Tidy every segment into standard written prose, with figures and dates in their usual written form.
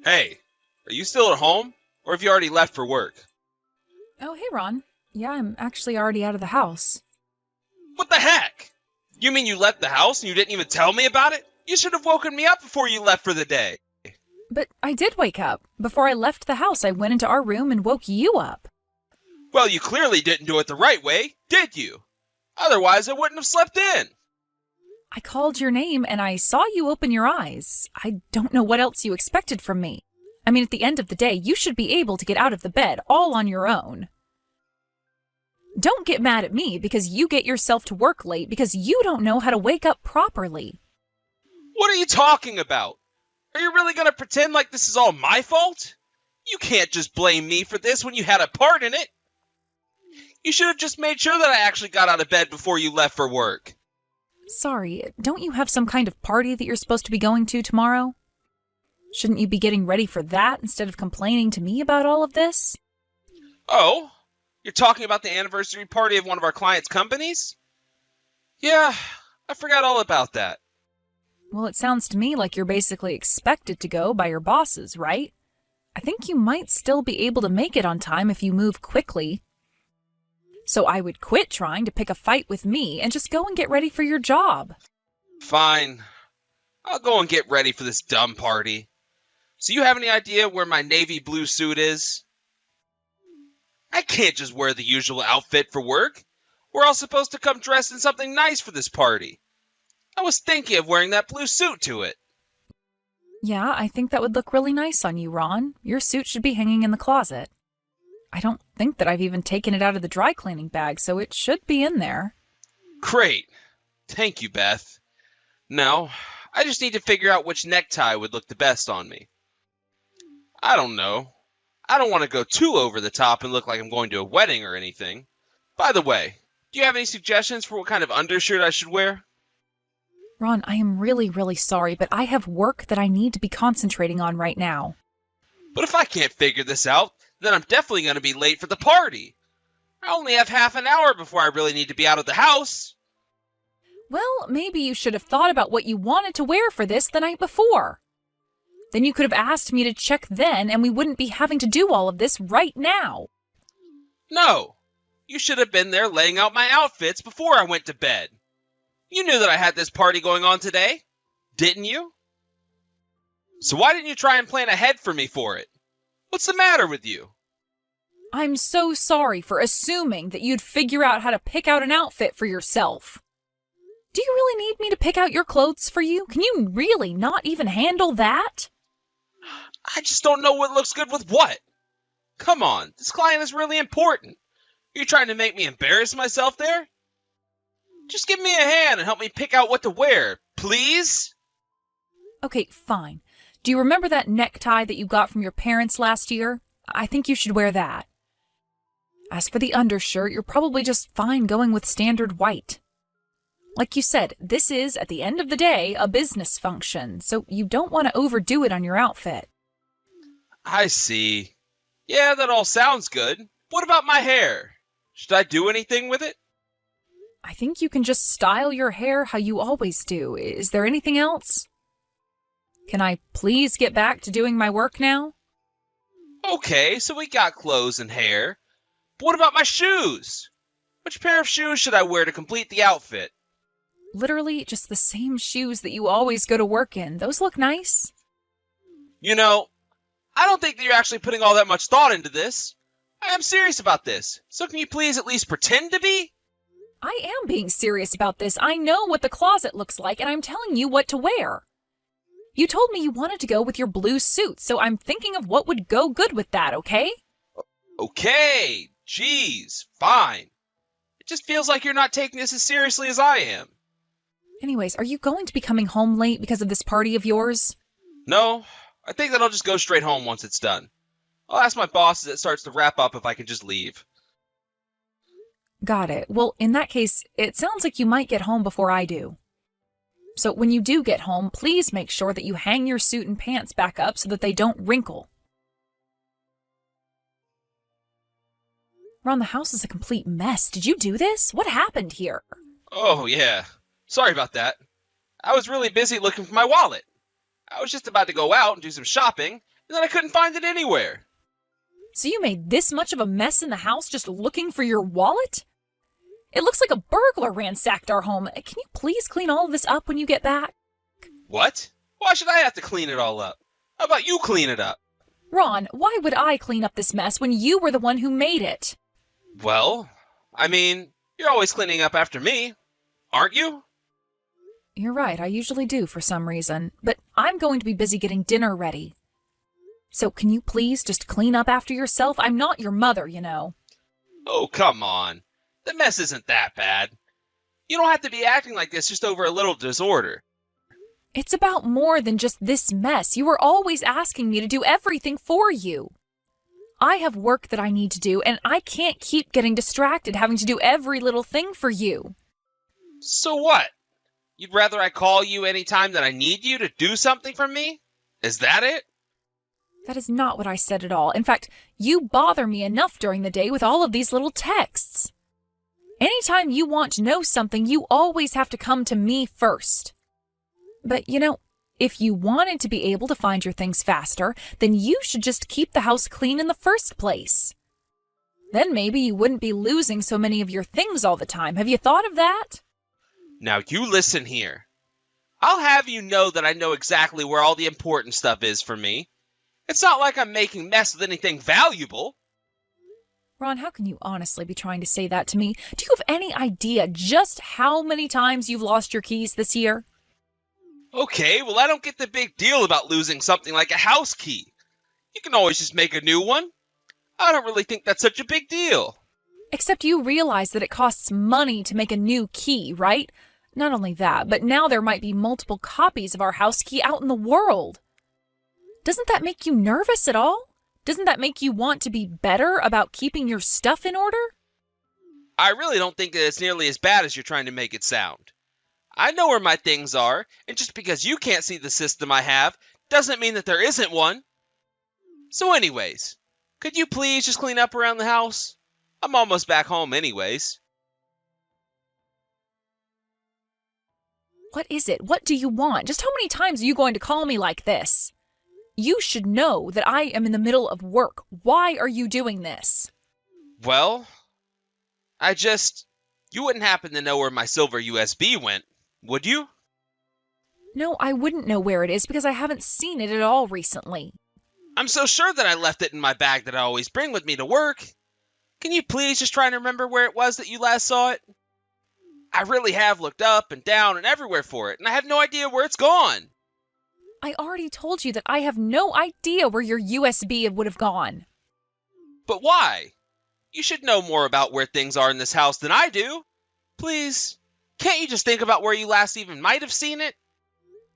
Hey, are you still at home? Or have you already left for work? Oh, hey, Ron. Yeah, I'm actually already out of the house. What the heck? You mean you left the house and you didn't even tell me about it? You should have woken me up before you left for the day. But I did wake up. Before I left the house, I went into our room and woke you up. Well, you clearly didn't do it the right way, did you? Otherwise, I wouldn't have slept in. I called your name and I saw you open your eyes. I don't know what else you expected from me. I mean, at the end of the day, you should be able to get out of the bed all on your own. Don't get mad at me because you get yourself to work late because you don't know how to wake up properly. What are you talking about? Are you really going to pretend like this is all my fault? You can't just blame me for this when you had a part in it. You should have just made sure that I actually got out of bed before you left for work. Sorry, don't you have some kind of party that you're supposed to be going to tomorrow? Shouldn't you be getting ready for that instead of complaining to me about all of this? Oh, you're talking about the anniversary party of one of our clients' companies? Yeah, I forgot all about that. Well, it sounds to me like you're basically expected to go by your bosses, right? I think you might still be able to make it on time if you move quickly. So I would quit trying to pick a fight with me and just go and get ready for your job. Fine. I'll go and get ready for this dumb party. So you have any idea where my navy blue suit is? I can't just wear the usual outfit for work. We're all supposed to come dressed in something nice for this party. I was thinking of wearing that blue suit to it. Yeah, I think that would look really nice on you, Ron. Your suit should be hanging in the closet. I don't think that I've even taken it out of the dry cleaning bag, so it should be in there. Great. Thank you, Beth. Now, I just need to figure out which necktie would look the best on me. I don't know. I don't want to go too over the top and look like I'm going to a wedding or anything. By the way, do you have any suggestions for what kind of undershirt I should wear? Ron, I am really, really sorry, but I have work that I need to be concentrating on right now. But if I can't figure this out, then I'm definitely going to be late for the party. I only have half an hour before I really need to be out of the house. Well, maybe you should have thought about what you wanted to wear for this the night before. Then you could have asked me to check then, and we wouldn't be having to do all of this right now. No, you should have been there laying out my outfits before I went to bed. You knew that I had this party going on today, didn't you? So why didn't you try and plan ahead for me for it? What's the matter with you? I'm so sorry for assuming that you'd figure out how to pick out an outfit for yourself. Do you really need me to pick out your clothes for you? Can you really not even handle that? I just don't know what looks good with what. Come on, this client is really important. Are you trying to make me embarrass myself there? Just give me a hand and help me pick out what to wear, please? Okay, fine. Do you remember that necktie that you got from your parents last year? I think you should wear that. As for the undershirt, you're probably just fine going with standard white. Like you said, this is, at the end of the day, a business function, so you don't want to overdo it on your outfit. I see. Yeah, that all sounds good. What about my hair? Should I do anything with it? I think you can just style your hair how you always do. Is there anything else? Can I please get back to doing my work now? Okay, so we got clothes and hair. But what about my shoes? Which pair of shoes should I wear to complete the outfit? Literally just the same shoes that you always go to work in. Those look nice. You know, I don't think that you're actually putting all that much thought into this. I am serious about this, so can you please at least pretend to be? I am being serious about this. I know what the closet looks like, and I'm telling you what to wear. You told me you wanted to go with your blue suit, so I'm thinking of what would go good with that, okay? Okay, geez, fine. It just feels like you're not taking this as seriously as I am. Anyways, are you going to be coming home late because of this party of yours? No, I think that I'll just go straight home once it's done. I'll ask my boss as it starts to wrap up if I can just leave. Got it. Well, in that case, it sounds like you might get home before I do. So when you do get home, please make sure that you hang your suit and pants back up so that they don't wrinkle. Ron, the house is a complete mess. Did you do this? What happened here? Oh, yeah. Sorry about that. I was really busy looking for my wallet. I was just about to go out and do some shopping, and then I couldn't find it anywhere. So you made this much of a mess in the house just looking for your wallet? It looks like a burglar ransacked our home. Can you please clean all of this up when you get back? What? Why should I have to clean it all up? How about you clean it up? Ron, why would I clean up this mess when you were the one who made it? Well, I mean, you're always cleaning up after me, aren't you? You're right, I usually do for some reason, but I'm going to be busy getting dinner ready. So can you please just clean up after yourself? I'm not your mother, you know. Oh, come on. The mess isn't that bad. You don't have to be acting like this just over a little disorder. It's about more than just this mess. You are always asking me to do everything for you. I have work that I need to do, and I can't keep getting distracted having to do every little thing for you. So what? You'd rather I call you any time that I need you to do something for me? Is that it? That is not what I said at all. In fact, you bother me enough during the day with all of these little texts. Anytime you want to know something, you always have to come to me first. But, you know, if you wanted to be able to find your things faster, then you should just keep the house clean in the first place. Then maybe you wouldn't be losing so many of your things all the time. Have you thought of that? Now you listen here. I'll have you know that I know exactly where all the important stuff is for me. It's not like I'm making mess with anything valuable. Ron, how can you honestly be trying to say that to me? Do you have any idea just how many times you've lost your keys this year? Okay, well, I don't get the big deal about losing something like a house key. You can always just make a new one. I don't really think that's such a big deal. Except you realize that it costs money to make a new key, right? Not only that, but now there might be multiple copies of our house key out in the world. Doesn't that make you nervous at all? Doesn't that make you want to be better about keeping your stuff in order? I really don't think that it's nearly as bad as you're trying to make it sound. I know where my things are, and just because you can't see the system I have doesn't mean that there isn't one. So anyways, could you please just clean up around the house? I'm almost back home anyways. What is it? What do you want? Just how many times are you going to call me like this? You should know that I am in the middle of work. Why are you doing this? Well, you wouldn't happen to know where my silver USB went, would you? No, I wouldn't know where it is because I haven't seen it at all recently. I'm so sure that I left it in my bag that I always bring with me to work. Can you please just try and remember where it was that you last saw it? I really have looked up and down and everywhere for it, and I have no idea where it's gone. I already told you that I have no idea where your USB would have gone. But why? You should know more about where things are in this house than I do. Please, can't you just think about where you last even might have seen it?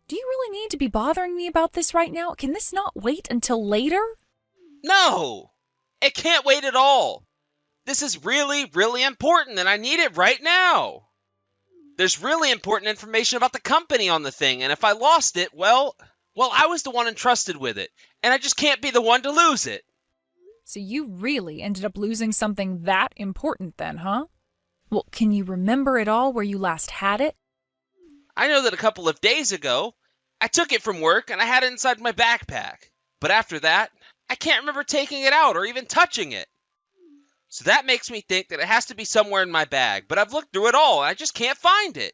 Do you really need to be bothering me about this right now? Can this not wait until later? No, it can't wait at all. This is really, really important, and I need it right now. There's really important information about the company on the thing, and if I lost it, well, I was the one entrusted with it, and I just can't be the one to lose it. So you really ended up losing something that important then, huh? Well, can you remember at all where you last had it? I know that a couple of days ago, I took it from work and I had it inside my backpack. But after that, I can't remember taking it out or even touching it. So that makes me think that it has to be somewhere in my bag, but I've looked through it all and I just can't find it.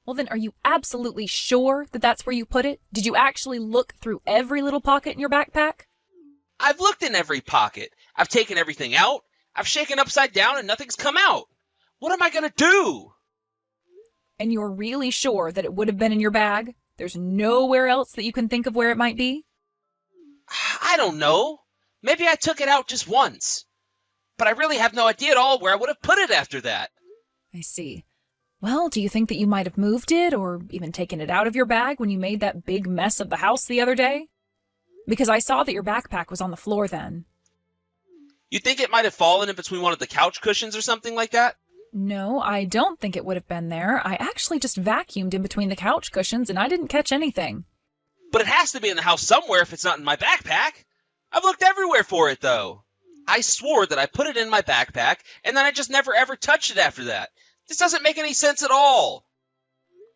Well, then are you absolutely sure that that's where you put it? Did you actually look through every little pocket in your backpack? I've looked in every pocket. I've taken everything out. I've shaken upside down and nothing's come out. What am I going to do? And you're really sure that it would have been in your bag? There's nowhere else that you can think of where it might be? I don't know. Maybe I took it out just once. But I really have no idea at all where I would have put it after that. I see. Well, do you think that you might have moved it or even taken it out of your bag when you made that big mess of the house the other day? Because I saw that your backpack was on the floor then. You think it might have fallen in between one of the couch cushions or something like that? No, I don't think it would have been there. I actually just vacuumed in between the couch cushions and I didn't catch anything. But it has to be in the house somewhere if it's not in my backpack. I've looked everywhere for it, though. I swore that I put it in my backpack, and then I just never ever touched it after that. This doesn't make any sense at all.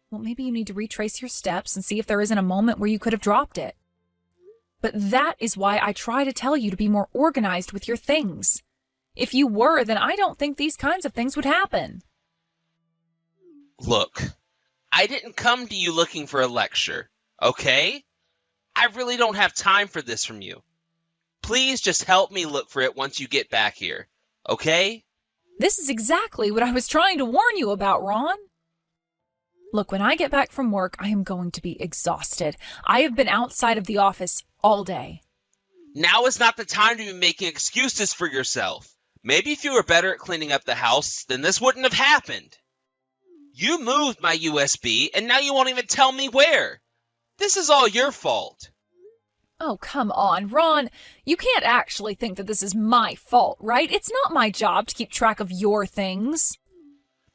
Well, maybe you need to retrace your steps and see if there isn't a moment where you could have dropped it. But that is why I try to tell you to be more organized with your things. If you were, then I don't think these kinds of things would happen. Look, I didn't come to you looking for a lecture, okay? I really don't have time for this from you. Please just help me look for it once you get back here, okay? This is exactly what I was trying to warn you about, Ron. Look, when I get back from work, I am going to be exhausted. I have been outside of the office all day. Now is not the time to be making excuses for yourself. Maybe if you were better at cleaning up the house, then this wouldn't have happened. You moved my USB, and now you won't even tell me where. This is all your fault. Oh, come on, Ron. You can't actually think that this is my fault, right? It's not my job to keep track of your things.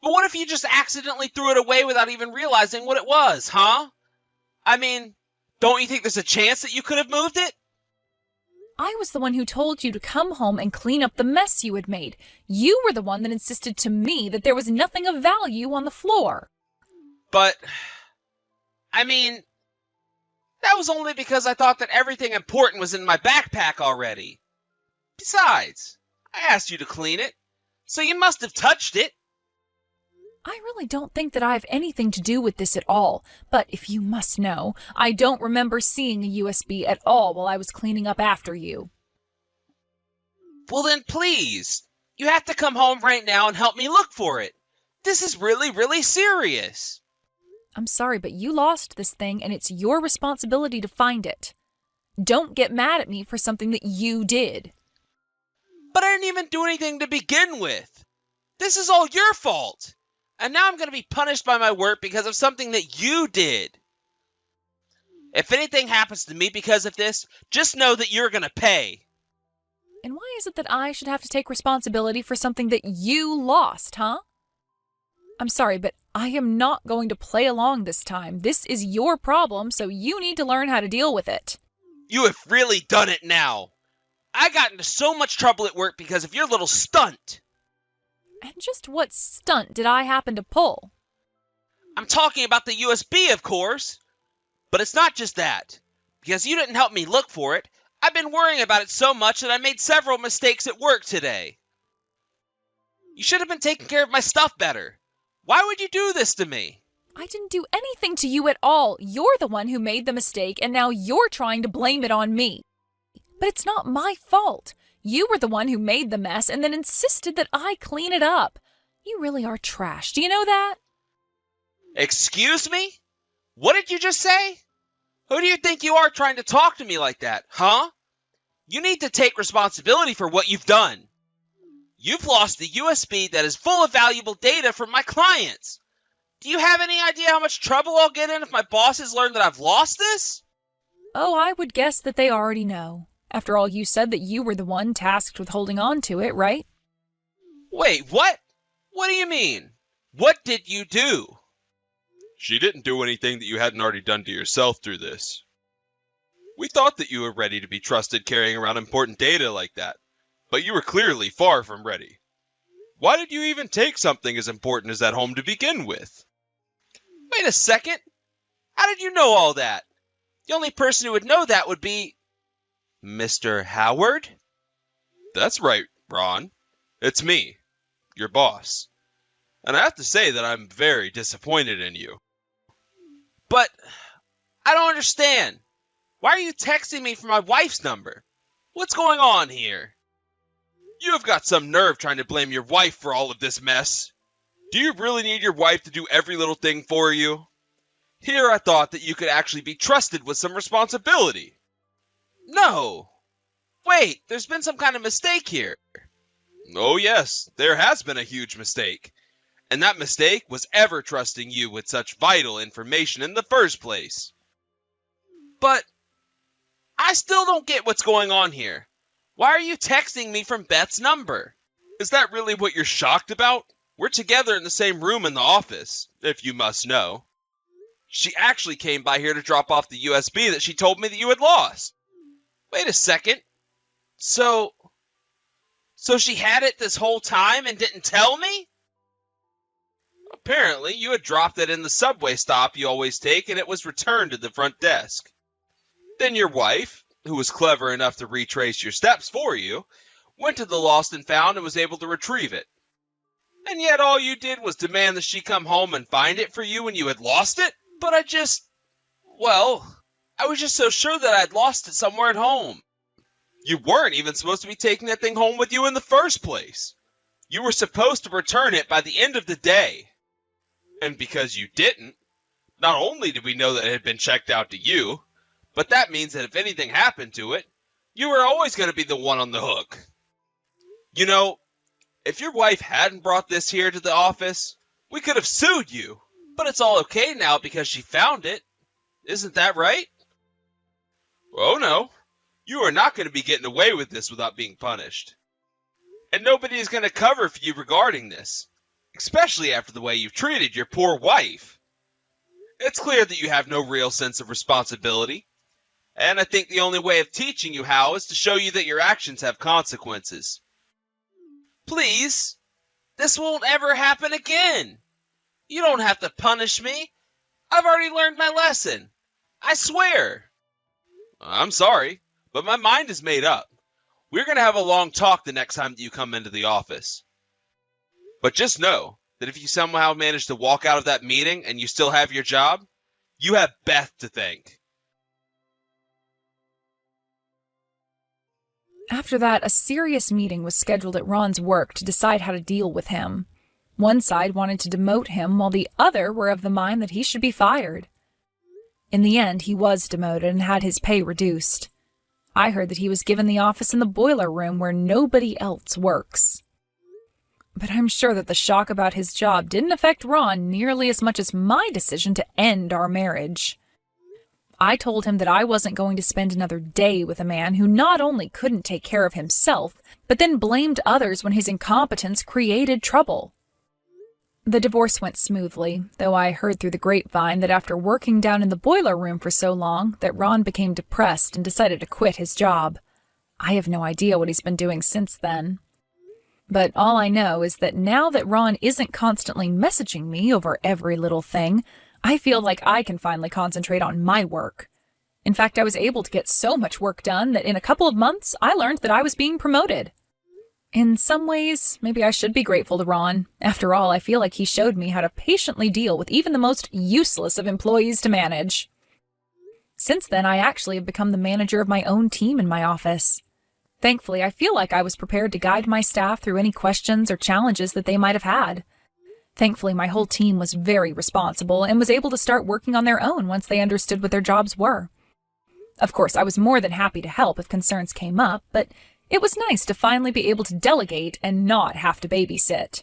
But what if you just accidentally threw it away without even realizing what it was, huh? I mean, don't you think there's a chance that you could have moved it? I was the one who told you to come home and clean up the mess you had made. You were the one that insisted to me that there was nothing of value on the floor. But, I mean, that was only because I thought that everything important was in my backpack already. Besides, I asked you to clean it, so you must have touched it. I really don't think that I have anything to do with this at all, but if you must know, I don't remember seeing a USB at all while I was cleaning up after you. Well then please, you have to come home right now and help me look for it. This is really, really serious. I'm sorry, but you lost this thing and it's your responsibility to find it. Don't get mad at me for something that you did. But I didn't even do anything to begin with. This is all your fault. And now I'm going to be punished by my work because of something that you did. If anything happens to me because of this, just know that you're going to pay. And why is it that I should have to take responsibility for something that you lost, huh? I'm sorry, but I am not going to play along this time. This is your problem, so you need to learn how to deal with it. You have really done it now. I got into so much trouble at work because of your little stunt. And just what stunt did I happen to pull? I'm talking about the USB, of course. But it's not just that. Because you didn't help me look for it, I've been worrying about it so much that I made several mistakes at work today. You should have been taking care of my stuff better. Why would you do this to me? I didn't do anything to you at all. You're the one who made the mistake, and now you're trying to blame it on me. But it's not my fault. You were the one who made the mess and then insisted that I clean it up. You really are trash. Do you know that? Excuse me? What did you just say? Who do you think you are trying to talk to me like that, huh? You need to take responsibility for what you've done. You've lost the USB that is full of valuable data from my clients. Do you have any idea how much trouble I'll get in if my bosses learn that I've lost this? Oh, I would guess that they already know. After all, you said that you were the one tasked with holding on to it, right? Wait, what? What do you mean? What did you do? She didn't do anything that you hadn't already done to yourself through this. We thought that you were ready to be trusted carrying around important data like that, but you were clearly far from ready. Why did you even take something as important as that home to begin with? Wait a second. How did you know all that? The only person who would know that would be Mr. Howard? That's right, Ron. It's me, your boss. And I have to say that I'm very disappointed in you. But I don't understand. Why are you texting me from my wife's number? What's going on here? You have got some nerve trying to blame your wife for all of this mess. Do you really need your wife to do every little thing for you? Here I thought that you could actually be trusted with some responsibility. No. Wait, there's been some kind of mistake here. Oh yes, there has been a huge mistake. And that mistake was ever trusting you with such vital information in the first place. But I still don't get what's going on here. Why are you texting me from Beth's number? Is that really what you're shocked about? We're together in the same room in the office, if you must know. She actually came by here to drop off the USB that she told me that you had lost. Wait a second. So she had it this whole time and didn't tell me? Apparently, you had dropped it in the subway stop you always take, and it was returned to the front desk. Then your wife, who was clever enough to retrace your steps for you, went to the lost and found and was able to retrieve it. And yet all you did was demand that she come home and find it for you when you had lost it? But I was just so sure that I'd lost it somewhere at home. You weren't even supposed to be taking that thing home with you in the first place. You were supposed to return it by the end of the day. And because you didn't, not only did we know that it had been checked out to you, but that means that if anything happened to it, you were always going to be the one on the hook. You know, if your wife hadn't brought this here to the office, we could have sued you. But it's all okay now because she found it. Isn't that right? Oh no. You are not going to be getting away with this without being punished. And nobody is going to cover for you regarding this, especially after the way you've treated your poor wife. It's clear that you have no real sense of responsibility, and I think the only way of teaching you how is to show you that your actions have consequences. Please, this won't ever happen again. You don't have to punish me. I've already learned my lesson. I swear. I'm sorry, but my mind is made up. We're going to have a long talk the next time that you come into the office. But just know that if you somehow manage to walk out of that meeting and you still have your job, you have Beth to thank. After that, a serious meeting was scheduled at Ron's work to decide how to deal with him. One side wanted to demote him, while the other were of the mind that he should be fired. In the end, he was demoted and had his pay reduced. I heard that he was given the office in the boiler room where nobody else works. But I'm sure that the shock about his job didn't affect Ron nearly as much as my decision to end our marriage. I told him that I wasn't going to spend another day with a man who not only couldn't take care of himself, but then blamed others when his incompetence created trouble. The divorce went smoothly, though I heard through the grapevine that after working down in the boiler room for so long, that Ron became depressed and decided to quit his job. I have no idea what he's been doing since then. But all I know is that now that Ron isn't constantly messaging me over every little thing, I feel like I can finally concentrate on my work. In fact, I was able to get so much work done that in a couple of months, I learned that I was being promoted. In some ways, maybe I should be grateful to Ron. After all, I feel like he showed me how to patiently deal with even the most useless of employees to manage. Since then, I actually have become the manager of my own team in my office. Thankfully, I feel like I was prepared to guide my staff through any questions or challenges that they might have had. Thankfully, my whole team was very responsible and was able to start working on their own once they understood what their jobs were. Of course, I was more than happy to help if concerns came up, but it was nice to finally be able to delegate and not have to babysit.